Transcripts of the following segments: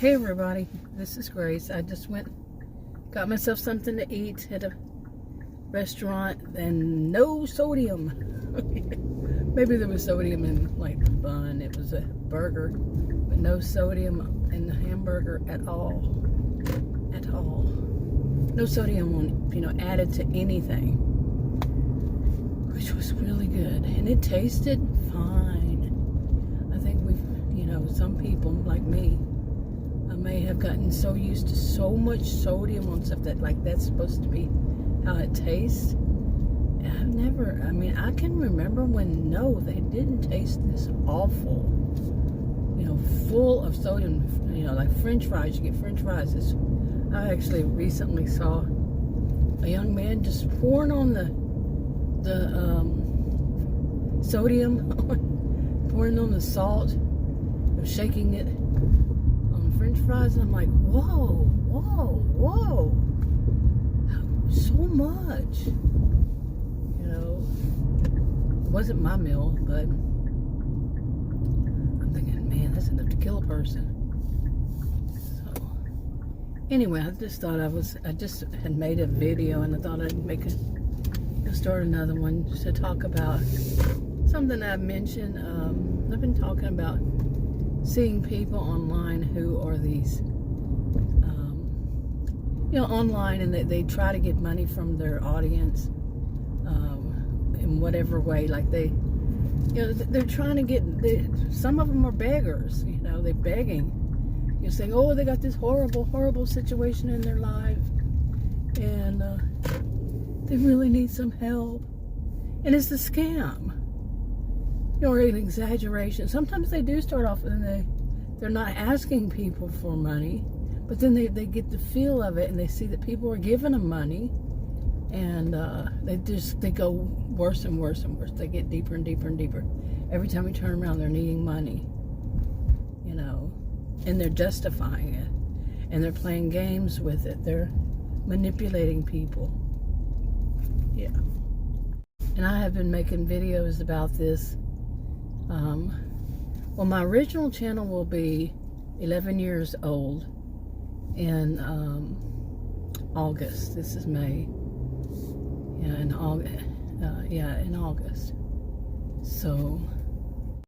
Hey everybody, this is Grace. I just got myself something to eat at a restaurant and no sodium. Maybe there was sodium in like the bun. It was a burger, but no sodium in the hamburger at all. At all. No sodium on, added to anything, which was really good. And it tasted fine. I think some people like me, I may have gotten so used to so much sodium on stuff that that's supposed to be how it tastes. And I can remember when, no, they didn't taste this awful. Full of sodium, like French fries. You get French fries. I actually recently saw a young man just pouring on the sodium, pouring on the salt, shaking it on French fries, and I'm like, whoa, so much. It wasn't my meal, but I'm thinking, man, that's enough to kill a person. So anyway, I just thought I just had made a video, and I thought I'd start another one just to talk about something I've mentioned. I've been talking about seeing people online who are these, online, and they try to get money from their audience in whatever way. Like they're trying to get. Some of them are beggars. They're begging. You're saying, oh, they got this horrible situation in their life, and they really need some help, and it's a scam. Or an exaggeration. Sometimes they do start off and they're not asking people for money, but then they get the feel of it, and they see that people are giving them money, and they go worse and worse and worse. They get deeper and deeper and deeper. Every time we turn around, they're needing money, and they're justifying it, and they're playing games with it. They're manipulating people. Yeah. And I have been making videos about this. Well, my original channel will be 11 years old in August. This is May. Yeah, in August. In August. So,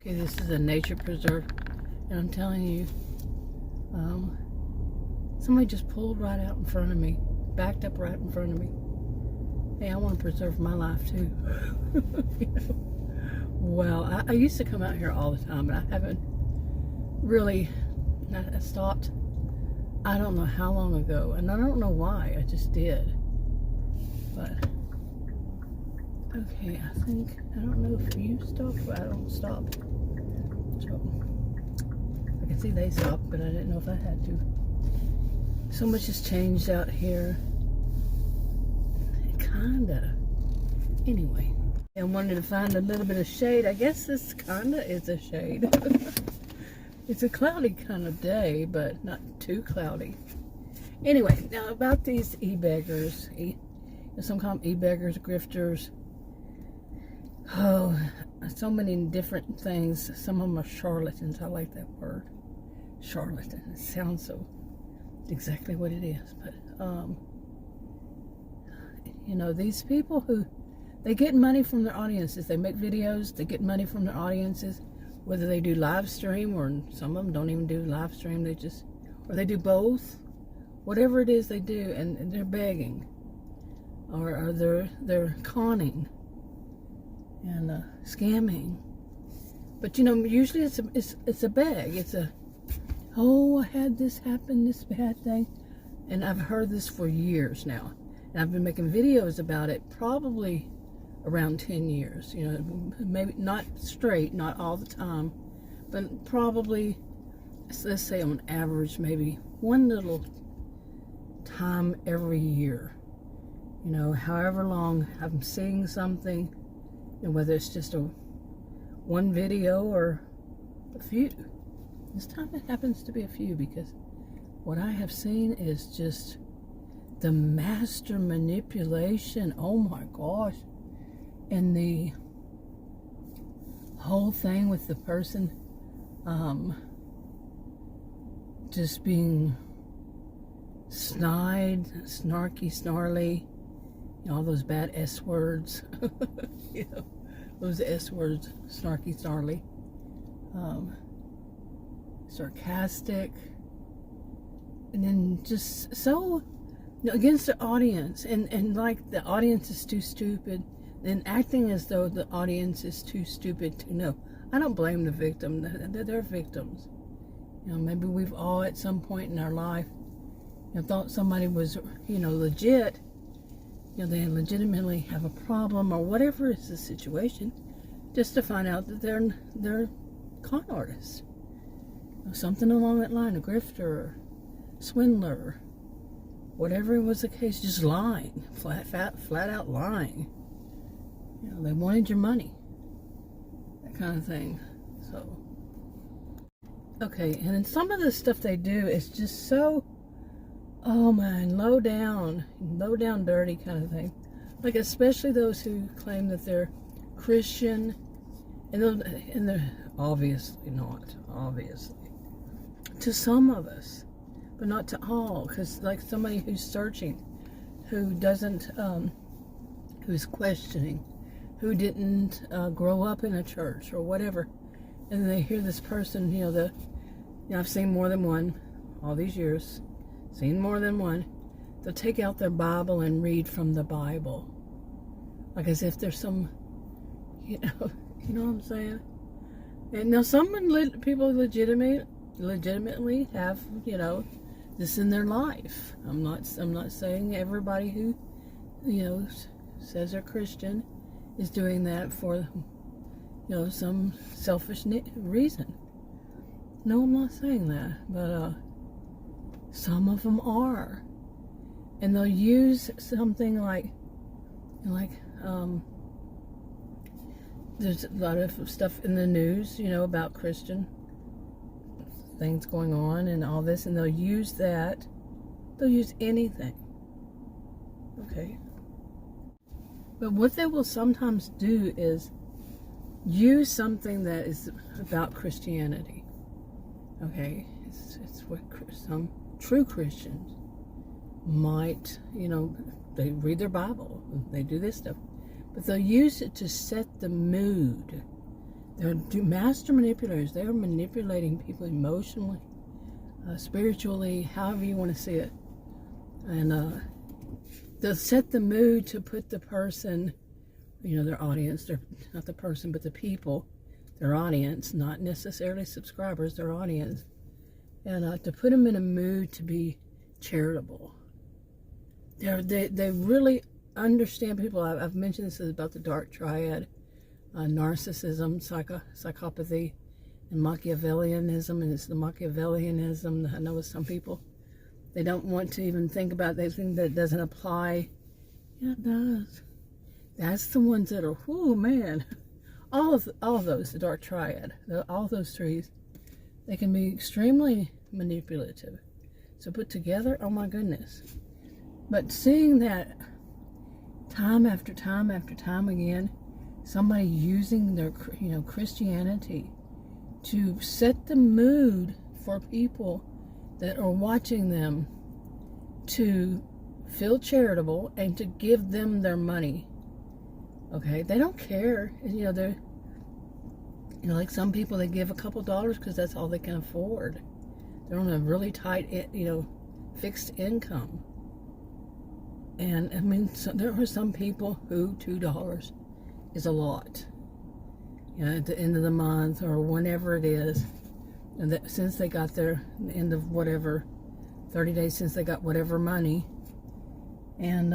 okay, this is a nature preserve, and I'm telling you, somebody just pulled right out in front of me, backed up right in front of me. Hey, I want to preserve my life too. Well, I used to come out here all the time, but I haven't really stopped. I don't know how long ago, and I don't know why. I just did. But okay, I don't know if you stopped, but I don't stop. So I can see they stopped, but I didn't know if I had to. So much has changed out here. Kinda. Anyway. I wanted to find a little bit of shade. I guess this kinda is a shade. It's a cloudy kind of day, but not too cloudy. Anyway, now about these e-beggars. Some call them e-beggars, grifters. Oh, so many different things. Some of them are charlatans. I like that word. Charlatan. It sounds so exactly what it is. But, these people who they get money from their audiences. They make videos. They get money from their audiences. Whether they do live stream, or some of them don't even do live stream. Or they do both. Whatever it is they do, and they're begging, or they're conning and scamming. But usually it's a beg. It's I had this happen, this bad thing, and I've heard this for years now, and I've been making videos about it probably around 10 years, maybe not straight, not all the time, but probably, let's say on average, maybe one little time every year, however long I'm seeing something, and whether it's just one video or a few. This time it happens to be a few, because what I have seen is just the master manipulation. Oh my gosh. And the whole thing with the person just being snide, snarky, snarly, all those bad S words, those S words, snarky, snarly, sarcastic, and then just so against the audience, and like the audience is too stupid, then acting as though the audience is too stupid to know. I don't blame the victim. They're victims. Maybe we've all at some point in our life thought somebody was legit. They legitimately have a problem or whatever is the situation, just to find out that they're con artists. Something along that line, a grifter, swindler, whatever was the case, just lying, flat out lying. They wanted your money, that kind of thing. So, okay, and then some of the stuff they do is just so, oh man, low down, dirty kind of thing. Like especially those who claim that they're Christian, and they're obviously not, obviously. To some of us, but not to all, because like somebody who's searching, who doesn't, who's questioning, who didn't grow up in a church or whatever, and they hear this person, I've seen more than one, all these years, seen more than one, they'll take out their Bible and read from the Bible, like as if there's some, you know what I'm saying? And now people legitimately have, this in their life. I'm not saying everybody who, says they're Christian is doing that for, some selfish reason. No, I'm not saying that, but some of them are, and they'll use something like there's a lot of stuff in the news, about Christian things going on and all this, and they'll use that. They'll use anything. Okay. But what they will sometimes do is use something that is about Christianity. Okay? It's what some true Christians might, they read their Bible, they do this stuff, but they'll use it to set the mood. They're master manipulators. They are manipulating people emotionally, spiritually, however you want to see it. And they'll set the mood to put the person, their audience, not the person, but the people, their audience, not necessarily subscribers, their audience, and to put them in a mood to be charitable. They really understand people. I've mentioned this about the dark triad. Narcissism, psychopathy, and Machiavellianism, and it's the Machiavellianism. I know with some people, they don't want to even think about. They think that it doesn't apply. Yeah, it does. That's the ones that are, oh man, all of those, the dark triad, all those trees, they can be extremely manipulative. So put together, oh my goodness. But seeing that time after time after time again, somebody using their, Christianity to set the mood for people that are watching them to feel charitable and to give them their money. Okay, they don't care. They're, like some people, they give a couple dollars because that's all they can afford. They're on a really tight, fixed income. And there are some people who $2 is a lot. At the end of the month or whenever it is, and that since they got their end of whatever, 30 days since they got whatever money, and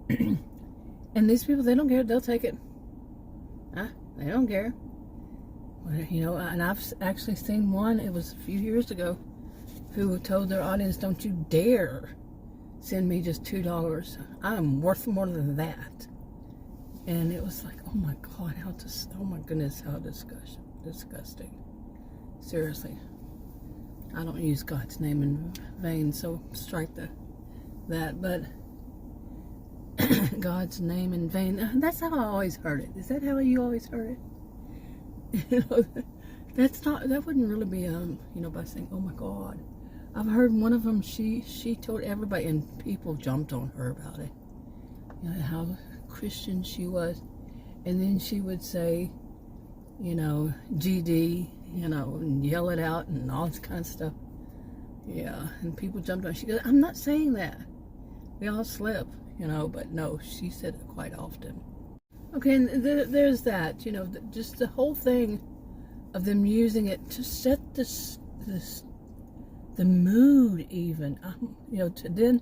and these people, they don't care. They'll take it. They don't care. And I've actually seen one. It was a few years ago, who told their audience, "Don't you dare send me just $2. I'm worth more than that." And it was like, oh my God, oh my goodness, how disgusting. Seriously. I don't use God's name in vain, so strike that, but God's name in vain, that's how I always heard it. Is that how you always heard it? That wouldn't really be, by saying, oh my God, I've heard one of them, she told everybody, and people jumped on her about it, you know, how Christian she was. And then she would say, you know, GD, you know, and yell it out and all this kind of stuff. Yeah, and people jumped on. She goes, I'm not saying that. We all slip, you know, but no, she said it quite often. Okay, and there's that, you know, just the whole thing of them using it to set the mood even, you know, to then,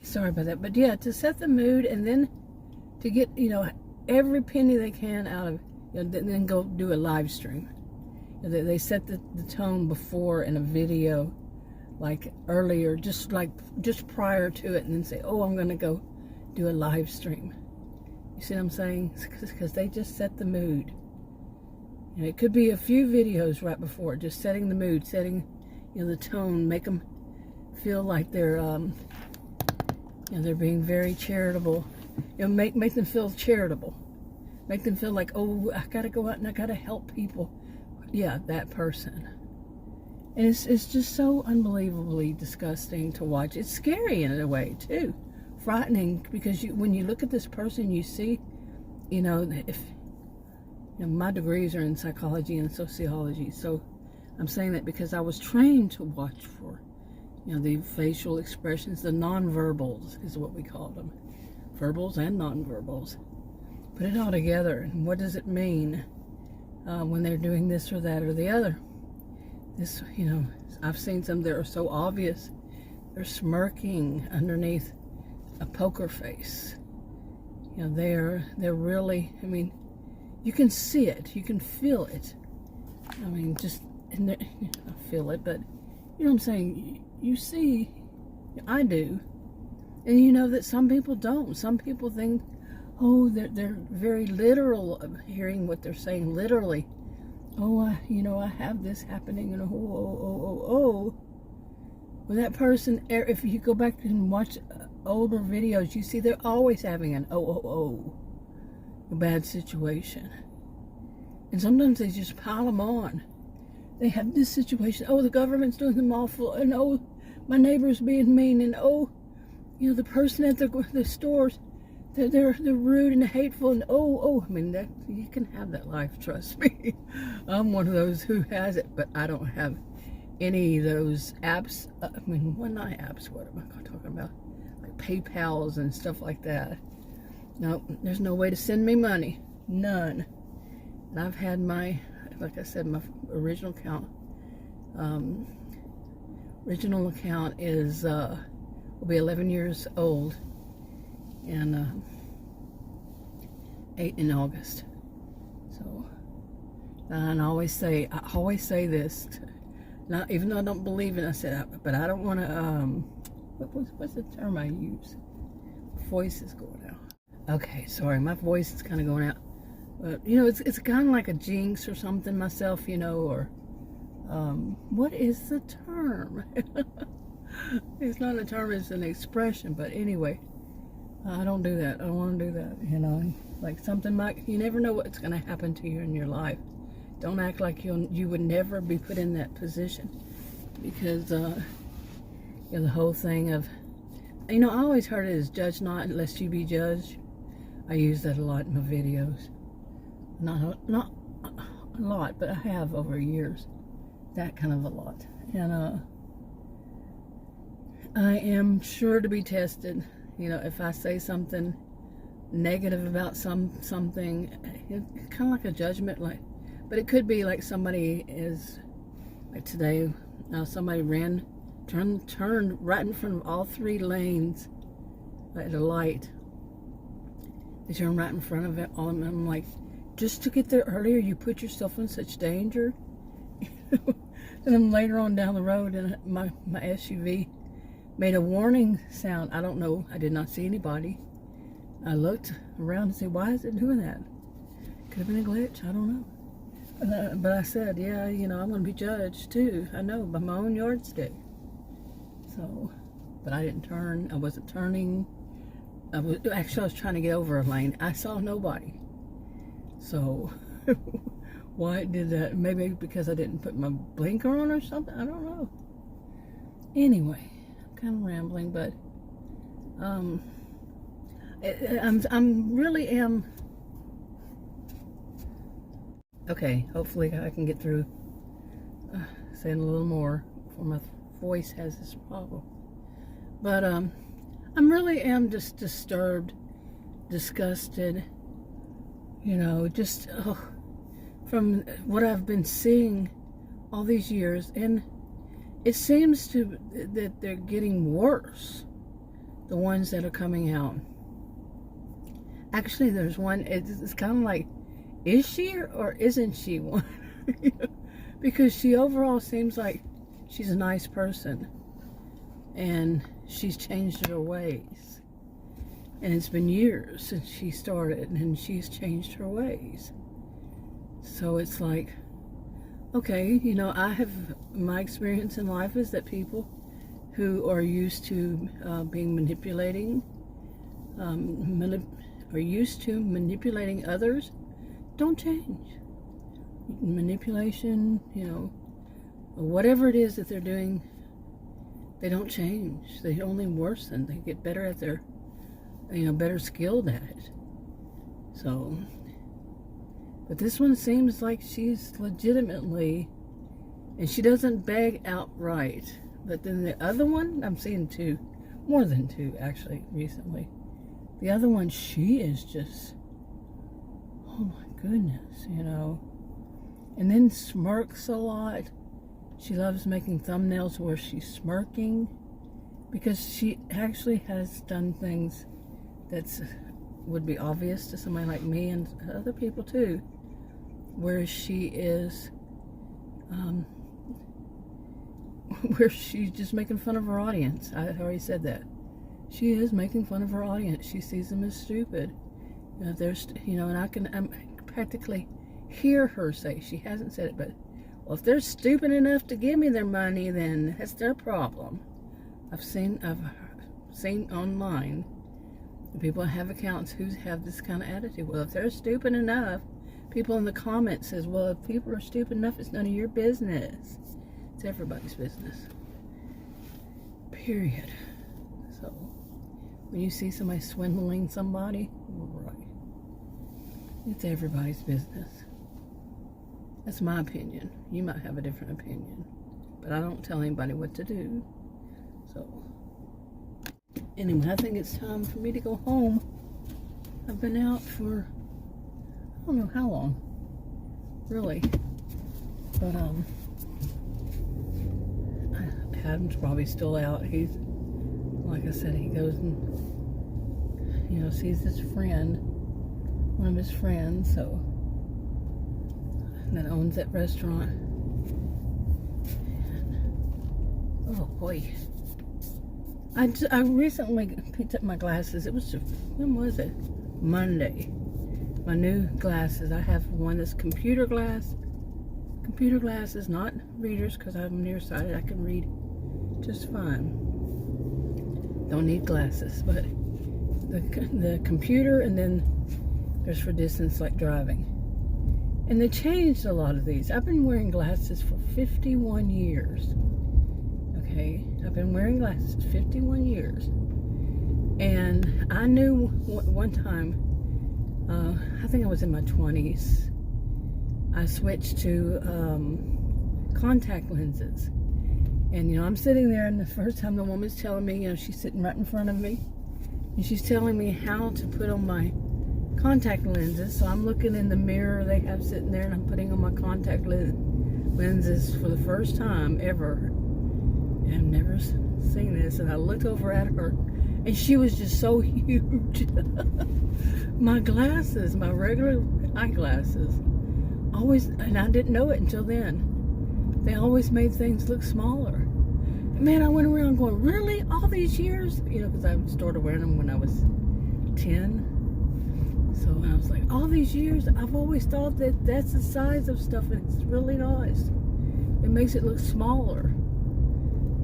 sorry about that, but yeah, to set the mood and then to get, you know, every penny they can out of, you know, then go do a live stream. You know, they set the tone before in a video, like earlier, just prior to it, and then say, oh, I'm going to go do a live stream. You see what I'm saying? Because they just set the mood. You know, it could be a few videos right before, just setting the mood, setting, you know, the tone, make them feel like they're, you know, they're being very charitable. You know, make them feel charitable. Make them feel like, oh, I gotta go out and I gotta help people. Yeah, that person. And it's just so unbelievably disgusting to watch. It's scary in a way too, frightening, because when you look at this person, you see, you know, if you know, my degrees are in psychology and sociology, so I'm saying that because I was trained to watch for, you know, the facial expressions, the nonverbals is what we call them, verbals and nonverbals. Put it all together, and what does it mean when they're doing this or that or the other? This, you know, I've seen some that are so obvious. They're smirking underneath a poker face. You know, they're really, I mean, you can see it, you can feel it. I mean, just in there, you know, feel it, but you know what I'm saying? You see, I do, and you know that some people don't. Some people think, oh, they're very literal of hearing what they're saying literally. Oh, you know, I have this happening, and oh. Well, that person, if you go back and watch older videos, you see they're always having an a bad situation. And sometimes they just pile them on. They have this situation, oh, the government's doing them awful, and oh, my neighbor's being mean, and oh, you know, the person at the stores, they're rude and hateful, and oh, I mean, that you can have that life, trust me. I'm one of those who has it, but I don't have any of those apps. I mean, well, not apps, what am I talking about? Like PayPals and stuff like that. No, there's no way to send me money. None. And I've had my, like I said, my original account. Original account is, will be 11 years old. And 8 in August. So, and I always say this, not even though I don't believe it. I said, but I don't want to. What's the term I use? Voice is going out. Okay, sorry, my voice is kind of going out. But you know, it's kind of like a jinx or something myself, you know, or what is the term? It's not a term; it's an expression. But anyway. I don't do that. I don't want to do that, you know. Like something like, you never know what's going to happen to you in your life. Don't act like you would never be put in that position. Because, you know, the whole thing of, you know, I always heard it as judge not lest you be judged. I use that a lot in my videos. Not a lot, but I have over years. That kind of a lot. And, I am sure to be tested. You know, if I say something negative about something, it's kind of like a judgment, like, but it could be like somebody is, like today, somebody turned right in front of all 3 lanes at a light. They turned right in front of it all, and I'm like, just to get there earlier, you put yourself in such danger. And then later on down the road, and my SUV made a warning sound. I don't know. I did not see anybody. I looked around and said, why is it doing that? Could have been a glitch. I don't know. But I said, yeah, you know, I'm going to be judged too. I know, by my own yardstick. So, but I didn't turn. I wasn't turning. I was trying to get over a lane. I saw nobody. So, why it did that. Maybe because I didn't put my blinker on or something. I don't know. Anyway, I'm kind of rambling, but I'm really am. Okay, hopefully I can get through saying a little more before my voice has this problem. But I'm really am just disturbed, disgusted, you know, just from what I've been seeing all these years, and it seems that they're getting worse, the ones that are coming out. Actually, there's one, it's kind of like, is she or isn't she one? You know, because she overall seems like she's a nice person, and she's changed her ways. And it's been years since she started, and she's changed her ways. So it's like, okay, you know, my experience in life is that people who are used to being manipulating, are used to manipulating others, don't change. Manipulation, you know, whatever it is that they're doing, they don't change. They only worsen. They get better at their, you know, better skilled at it. So, but this one seems like she's legitimately, and she doesn't beg outright. But then the other one, I'm seeing two, more than two actually recently. The other one, she is just, oh my goodness, you know. And then smirks a lot. She loves making thumbnails where she's smirking, because she actually has done things that would be obvious to somebody like me and other people too, where she is, where she's just making fun of her audience. I already said that. She is making fun of her audience. She sees them as stupid. You know, there's, you know, and I practically hear her say, she hasn't said it, but, well, if they're stupid enough to give me their money, then that's their problem. I've seen online people have accounts who have this kind of attitude. Well, if they're stupid enough, people in the comments says, well, if people are stupid enough, it's none of your business. It's everybody's business. Period. So, when you see somebody swindling somebody, right, it's everybody's business. That's my opinion. You might have a different opinion, but I don't tell anybody what to do. So, anyway, I think it's time for me to go home. I've been out for, I don't know how long, really. But, Adam's probably still out. He's, like I said, he goes and, you know, sees his friend, one of his friends, so, that owns that restaurant. And, oh boy. I recently picked up my glasses. It was just, when was it? Monday. My new glasses. I have one that's computer glasses, not readers, because I'm nearsighted. I can read just fine. Don't need glasses, but the computer, and then there's for distance, like driving. And they changed a lot of these. I've been wearing glasses for 51 years. Okay, I've been wearing glasses 51 years. And I knew one time, I think I was in my 20s, I switched to contact lenses. And, you know, I'm sitting there, and the first time the woman's telling me, you know, she's sitting right in front of me, and she's telling me how to put on my contact lenses. So I'm looking in the mirror they have sitting there, and I'm putting on my contact lenses for the first time ever. And I've never seen this, and I looked over at her, and she was just so huge. My glasses, my regular eyeglasses, always, and I didn't know it until then, they always made things look smaller. Man, I went around going, really? All these years? You know, because I started wearing them when I was 10. So I was like, all these years, I've always thought that that's the size of stuff, and it's really nice. It makes it look smaller.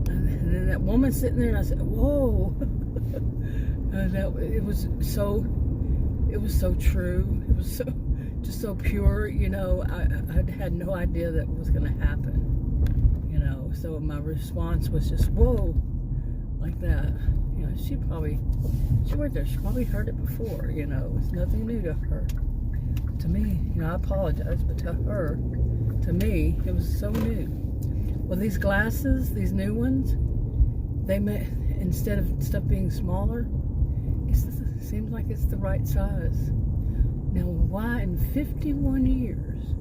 And then that woman sitting there, and I said, whoa. It was so true. It was so, just so pure, you know. I had no idea that was going to happen, you know. So my response was just, whoa, like that. You know, she worked there. She probably heard it before, you know. It's nothing new to her. To me, you know, I apologize, but to her, to me, it was so new. Well, these glasses, these new ones, they may, instead of stuff being smaller, it seems like it's the right size. Now, why in 51 years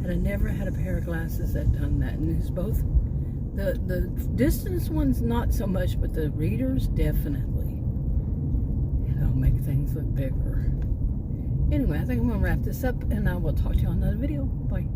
had I never had a pair of glasses that done that? And it's both, the distance ones not so much, but the readers definitely, you know, make things look bigger. Anyway, I think I'm going to wrap this up, and I will talk to you on another video. Bye.